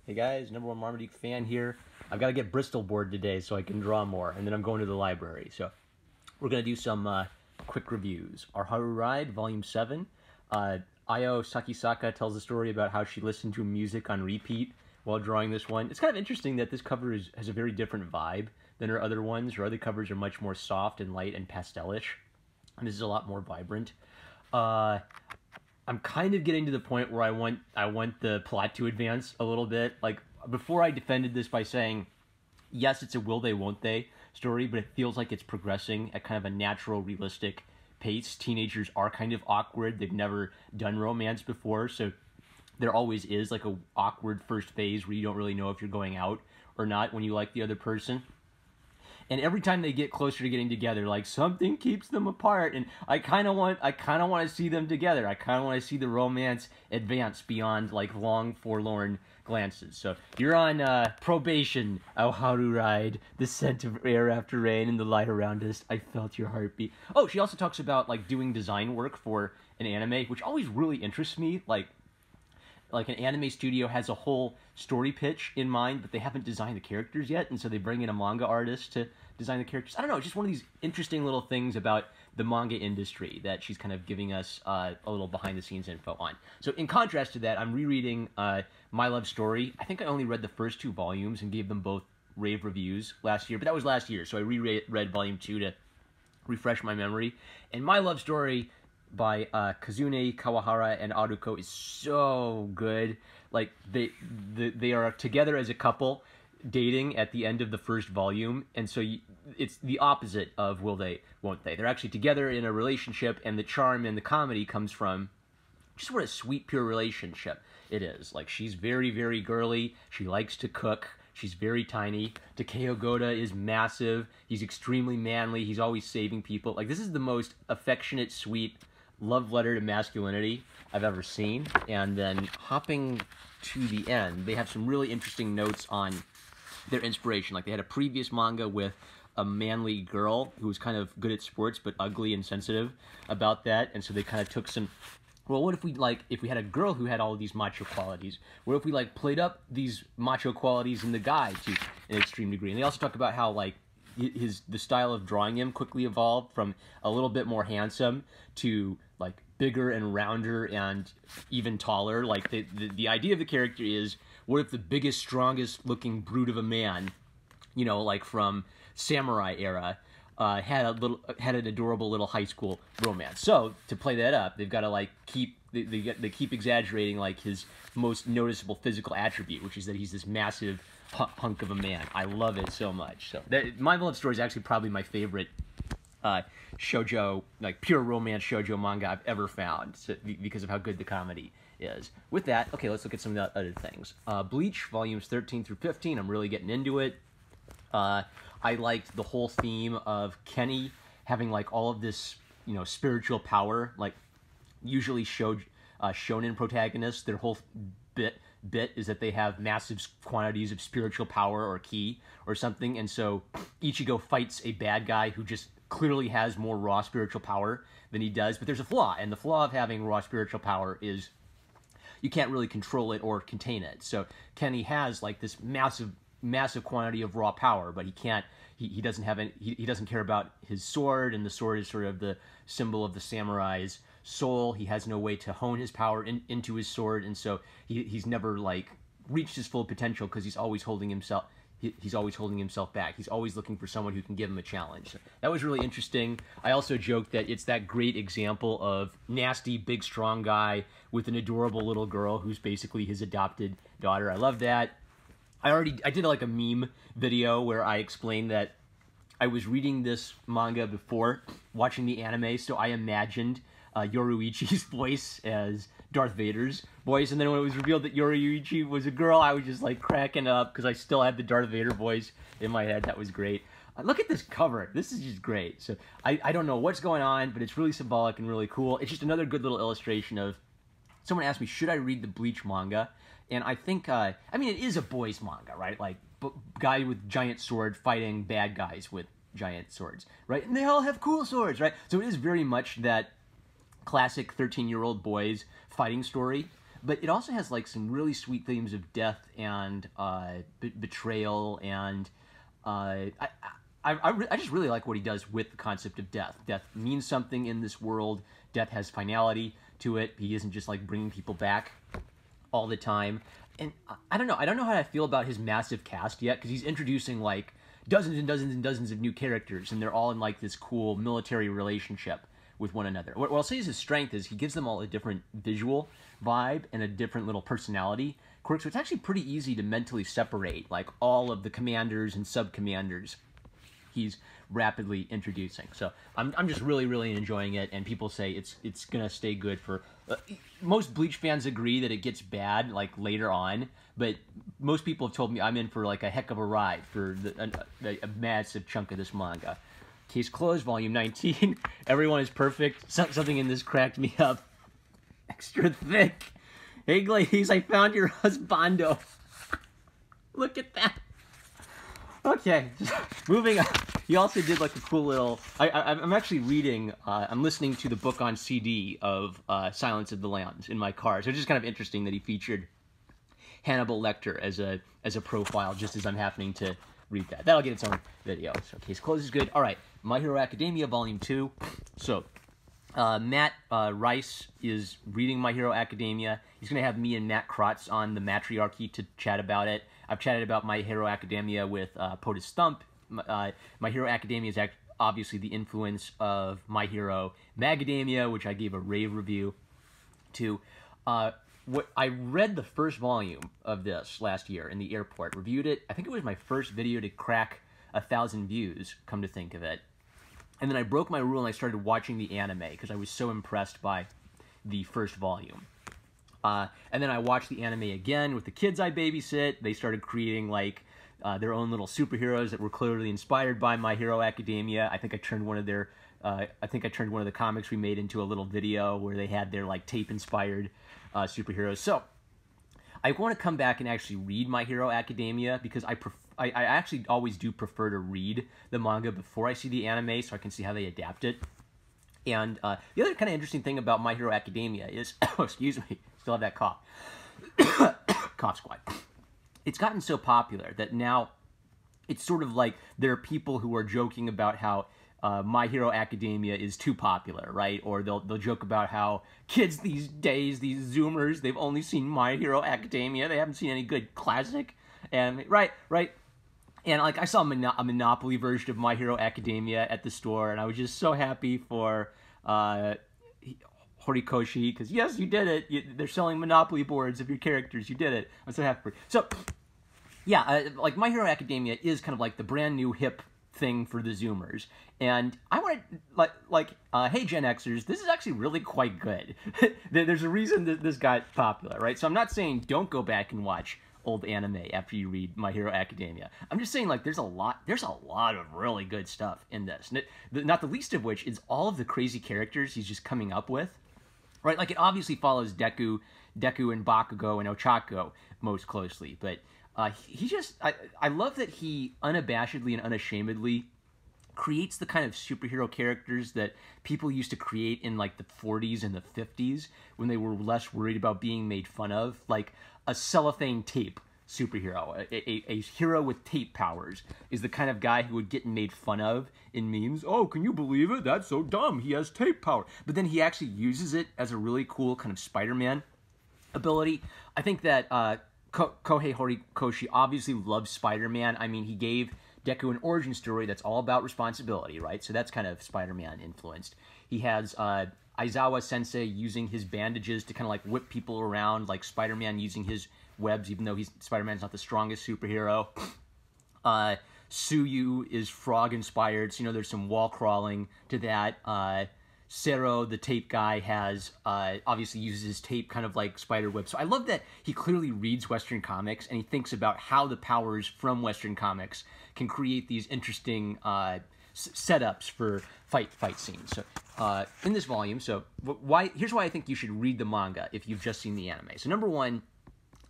Hey guys, number one Marmaduke fan here. I've got to get Bristol board today so I can draw more, and then I'm going to the library. So we're going to do some quick reviews. Our Haru Ride, Volume 7. Ayo Sakisaka tells a story about how she listened to music on repeat while drawing this one. It's kind of interesting that this cover has a very different vibe than her other ones. Her other covers are much more soft and light and pastelish, and this is a lot more vibrant. I'm kind of getting to the point where I want the plot to advance a little bit. Like, before I defended this by saying, yes, it's a will they, won't they story, but it feels like it's progressing at kind of a natural, realistic pace. Teenagers are kind of awkward. They've never done romance before, so there always is like a awkward first phase where you don't really know if you're going out or not when you like the other person. And every time they get closer to getting together, like, something keeps them apart, and I kind of want to see them together. I kind of want to see the romance advance beyond like long forlorn glances. So you're on probation, O Haru Ride. The scent of air after rain and the light around us. I felt your heartbeat. Oh, she also talks about like doing design work for an anime, which always really interests me. Like an anime studio has a whole story pitch in mind, but they haven't designed the characters yet, and so they bring in a manga artist to design the characters. I don't know, it's just one of these interesting little things about the manga industry that she's kind of giving us a little behind-the-scenes info on. So in contrast to that, I'm rereading My Love Story. I think I only read the first 2 volumes and gave them both rave reviews last year, but that was last year, so I reread Volume 2 to refresh my memory. And My Love Story by Kazune Kawahara and Aruko is so good. Like, they are together as a couple, dating at the end of the first volume, and so it's the opposite of will they, won't they. They're actually together in a relationship, and the charm and the comedy comes from just what a sweet, pure relationship it is. Like, she's very, very girly. She likes to cook. She's very tiny. Takeo Goda is massive. He's extremely manly. He's always saving people. Like, this is the most affectionate, sweet love letter to masculinity I've ever seen. And then hopping to the end, they have some really interesting notes on their inspiration. Like, they had a previous manga with a manly girl who was kind of good at sports but ugly and sensitive about that, and so they kind of took some, well, what if we had a girl who had all of these macho qualities? What if we played up these macho qualities in the guy to an extreme degree? And they also talk about how the style of drawing him quickly evolved from a little bit more handsome to bigger and rounder and even taller. Like, the idea of the character is, what if the biggest, strongest looking brute of a man, you know, like from samurai era, had an adorable little high school romance. So to play that up, they've got to they keep exaggerating his most noticeable physical attribute, which is that he's this massive hunk of a man. I love it so much. So My Love Story is actually probably my favorite shoujo, pure romance shoujo manga I've ever found, because of how good the comedy is. With that, okay, let's look at some of the other things. Bleach, volumes 13 through 15, I'm really getting into it. I liked the whole theme of Kenny having all of this, spiritual power. Usually shonen protagonists, their whole bit is that they have massive quantities of spiritual power or ki or something, and so Ichigo fights a bad guy who just clearly has more raw spiritual power than he does, but there's a flaw, and the flaw of having raw spiritual power is you can't really control it or contain it. So Kenny has this massive quantity of raw power, but he doesn't care about his sword, and the sword is sort of the symbol of the samurai's soul. He has no way to hone his power into his sword, and so he's never reached his full potential because he's always holding himself back. He's always looking for someone who can give him a challenge. So that was really interesting. I also joked that it's that great example of nasty, big, strong guy with an adorable little girl who's basically his adopted daughter. I love that. I did a meme video where I explained that I was reading this manga before watching the anime, so I imagined Yoruichi's voice as Darth Vader's voice, and then when it was revealed that Yoruichi was a girl, I was just cracking up because I still had the Darth Vader voice in my head. That was great. Look at this cover. This is just great. So I don't know what's going on, but it's really symbolic and really cool. It's just another good little illustration of, someone asked me, should I read the Bleach manga? And I think, I mean, it is a boys manga, right? Guy with giant sword fighting bad guys with giant swords, right? And they all have cool swords, right? So it is very much that classic 13-year-old boys fighting story, but it also has like some really sweet themes of death and betrayal, and I just really like what he does with the concept of death. Death means something in this world. Death has finality to it. He isn't just like bringing people back all the time. And I don't know how I feel about his massive cast yet, because he's introducing like dozens and dozens and dozens of new characters, and they're all in like this cool military relationship with one another. What I'll say is his strength is he gives them all a different visual vibe and a different little personality quirk, so it's actually pretty easy to mentally separate like all of the commanders and sub-commanders he's rapidly introducing. So I'm just really enjoying it, and people say it's gonna stay good for most Bleach fans agree that it gets bad like later on, but most people have told me I'm in for like a heck of a ride for a massive chunk of this manga. Case closed, volume 19. Everyone is perfect. Something in this cracked me up. Extra thick. Hey Glaze, I found your husbando. Look at that. Okay, moving on. He also did like a cool little... I'm actually reading... I'm listening to the book on CD of Silence of the Lambs in my car. So it's just kind of interesting that he featured Hannibal Lecter as a profile, just as I'm happening to read that. That'll get its own video. So case closed is good. All right, My Hero Academia Volume 2. So Matt Rice is reading My Hero Academia. He's going to have me and Matt Krotz on the Matriarchy to chat about it. I've chatted about My Hero Academia with POTUS Stump. My Hero Academia is obviously the influence of My Hero Magademia, which I gave a rave review to. What I read the first volume of this last year in the airport, reviewed it. I think it was my first video to crack 1,000 views, come to think of it. And then I broke my rule and I started watching the anime because I was so impressed by the first volume. And then I watched the anime again with the kids I babysit. They started creating like their own little superheroes that were clearly inspired by My Hero Academia. I think I turned one of their, one of the comics we made into a little video where they had their like tape-inspired superheroes. So I want to come back and actually read My Hero Academia because I actually always do prefer to read the manga before I see the anime so I can see how they adapt it. And the other kind of interesting thing about My Hero Academia is, oh, excuse me, still have that cough. Cough squad. It's gotten so popular that now it's sort of like there are people who are joking about how My Hero Academia is too popular, right? Or they'll joke about how kids these days, these Zoomers, they've only seen My Hero Academia. They haven't seen any good classic anime. Right. And like I saw a Monopoly version of My Hero Academia at the store, and I was just so happy for Horikoshi, because yes, you did it. They're selling Monopoly boards of your characters. You did it. I'm so happy for you. So, yeah, like My Hero Academia is kind of like the brand new hip thing for the Zoomers, and I want to hey Gen Xers, this is actually really quite good. There's a reason that this got popular, right? So I'm not saying don't go back and watch old anime after you read My Hero Academia. I'm just saying like there's a lot of really good stuff in this, not the least of which is all of the crazy characters he's just coming up with. Right, like it obviously follows Deku and Bakugo and Ochako most closely, but he just, I love that he unabashedly and unashamedly creates the kind of superhero characters that people used to create in like the 40s and the 50s when they were less worried about being made fun of, like a cellophane tape superhero, a hero with tape powers is the kind of guy who would get made fun of in memes. Oh, can you believe it? That's so dumb. He has tape power. But then he actually uses it as a really cool kind of Spider-Man ability. I think that Kohei Horikoshi obviously loves Spider-Man. I mean, he gave Deku an origin story that's all about responsibility, right? So that's kind of Spider-Man influenced. He has Aizawa Sensei using his bandages to kind of like whip people around, like Spider-Man using his webs, even though Spider-Man's not the strongest superhero. Suyu is frog inspired, so there's some wall crawling to that. Sero, the tape guy, has obviously uses his tape kind of like spider web. So I love that he clearly reads Western comics and he thinks about how the powers from Western comics can create these interesting setups for fight scenes. So in this volume, so here's why I think you should read the manga if you've just seen the anime. So number one,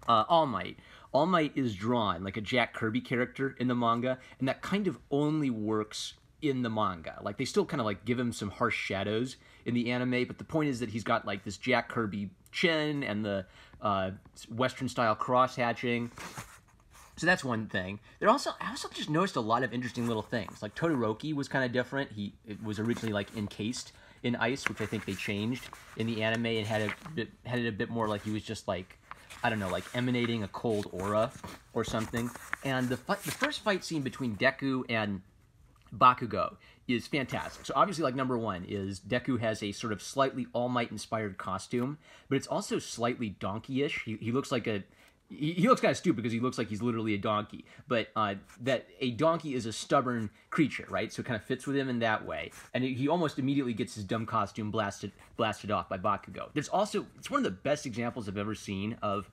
All Might. All Might is drawn like a Jack Kirby character in the manga, and that kind of only works in the manga. Like, they still kind of like give him some harsh shadows in the anime, but the point is that he's got like this Jack Kirby chin and the Western style cross hatching. So that's one thing. I also just noticed a lot of interesting little things. Like Todoroki was kind of different. It was originally like encased in ice, which I think they changed in the anime and had it a bit more like he was just like, I don't know, like emanating a cold aura or something. And the first fight scene between Deku and Bakugo is fantastic. So obviously, like, number one is Deku has a sort of slightly All Might inspired costume, but it's also slightly donkey-ish. He looks like he looks kind of stupid because he looks like he's literally a donkey, but that a donkey is a stubborn creature, right? So it kind of fits with him in that way. And he almost immediately gets his dumb costume blasted off by Bakugo. It's one of the best examples I've ever seen of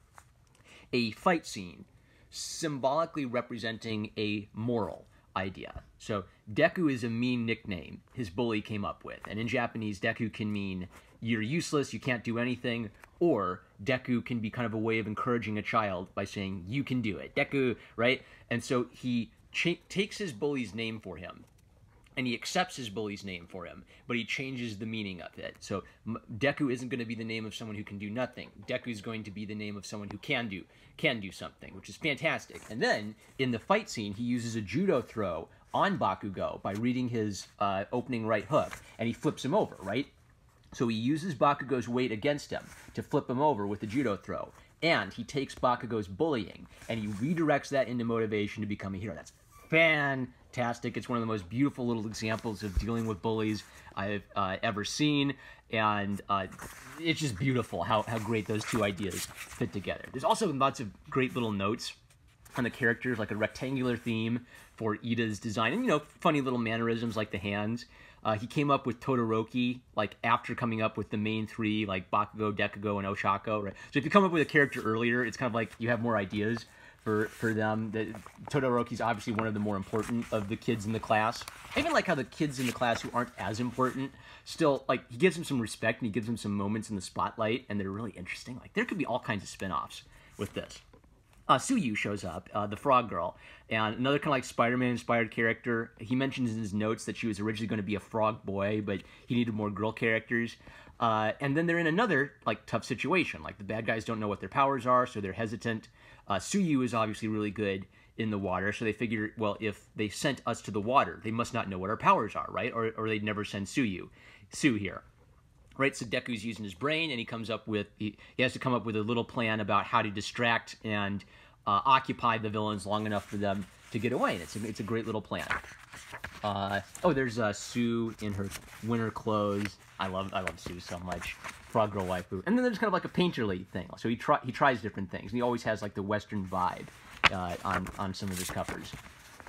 a fight scene symbolically representing a moral idea. So Deku is a mean nickname his bully came up with. And in Japanese, Deku can mean you're useless, you can't do anything, or Deku can be kind of a way of encouraging a child by saying, you can do it. Deku, right? And so he takes his bully's name for him, and he accepts his bully's name for him, but he changes the meaning of it. So Deku isn't going to be the name of someone who can do nothing. Deku is going to be the name of someone who can do something, which is fantastic. And then, in the fight scene, he uses a judo throw on Bakugo by reading his opening right hook, and he flips him over, right? So he uses Bakugo's weight against him to flip him over with the judo throw. And he takes Bakugo's bullying, and he redirects that into motivation to become a hero. That's fantastic. It's one of the most beautiful little examples of dealing with bullies I've ever seen. And it's just beautiful how great those two ideas fit together. There's also lots of great little notes on the characters, like a rectangular theme for Ida's design. And, you know, funny little mannerisms like the hands. He came up with Todoroki, like, after coming up with the main three, like Bakugo, Dekugo, and Oshako, right? So if you come up with a character earlier, it's kind of like you have more ideas for them. Todoroki's obviously one of the more important of the kids in the class. I even like how the kids in the class who aren't as important still, like, he gives them some respect and he gives them some moments in the spotlight, and they're really interesting. Like, there could be all kinds of spin-offs with this. Suyu shows up, the frog girl, and another kind of like Spider-Man-inspired character. He mentions in his notes that she was originally going to be a frog boy, but he needed more girl characters. And then they're in another, like, tough situation. Like, the bad guys don't know what their powers are, so they're hesitant. Suyu is obviously really good in the water, so they figure, well, if they sent us to the water, they must not know what our powers are, right? Or they'd never send Sue here. Right, so Deku's using his brain, and he has to come up with a little plan about how to distract and occupy the villains long enough for them to get away. And it's a great little plan. There's Sue in her winter clothes. I love Sue so much. Frog girl waifu. And then there's kind of like a painterly thing. So he tries different things, and he always has like the Western vibe on some of his covers.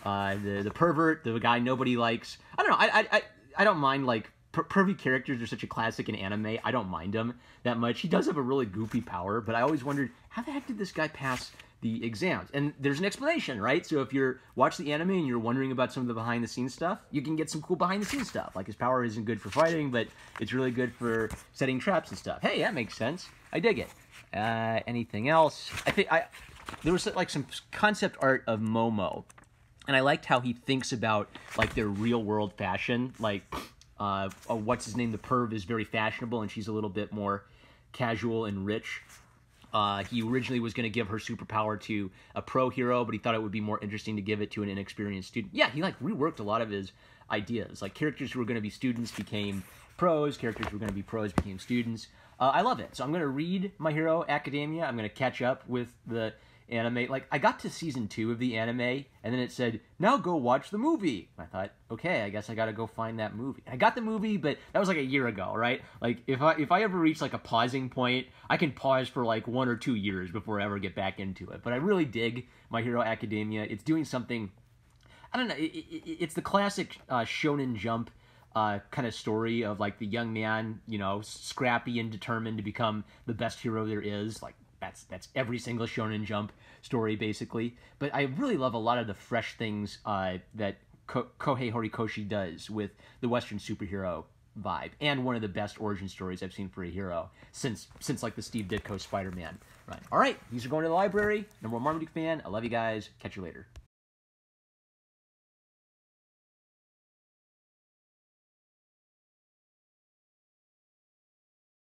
The pervert, the guy nobody likes. I don't know. I don't mind, like, pervy characters are such a classic in anime. I don't mind him that much. He does have a really goofy power, but I always wondered, how the heck did this guy pass the exams? And there's an explanation, right? So if you're watching the anime and you're wondering about some of the behind-the-scenes stuff, you can get some cool behind-the-scenes stuff. Like, his power isn't good for fighting, but it's really good for setting traps and stuff. Hey, that makes sense. I dig it. Anything else? There was, like, some concept art of Momo, and I liked how he thinks about, like, their real-world fashion. Like, what's his name? The perv is very fashionable, and she's a little bit more casual and rich. He originally was going to give her superpower to a pro hero, but he thought it would be more interesting to give it to an inexperienced student. Yeah, he, like, reworked a lot of his ideas. Like, characters who were going to be students became pros, characters who were going to be pros became students. I love it. So I'm going to read My Hero Academia. I'm going to catch up with the anime. Like, I got to season 2 of the anime, and then it said, now go watch the movie. I thought, okay, I guess I gotta go find that movie. I got the movie, but that was like a year ago, right? Like, if I ever reach like a pausing point, I can pause for like 1 or 2 years before I ever get back into it. But I really dig My Hero Academia. It's doing something, I don't know, it's the classic Shonen Jump kind of story of, like, the young man, you know, scrappy and determined to become the best hero there is. Like, that's every single Shonen Jump story, basically. But I really love a lot of the fresh things that Kohei Horikoshi does with the Western superhero vibe, and one of the best origin stories I've seen for a hero since like the Steve Ditko Spider-Man run. All right, these are going to the library. Number one Marmaduke fan. I love you guys. Catch you later.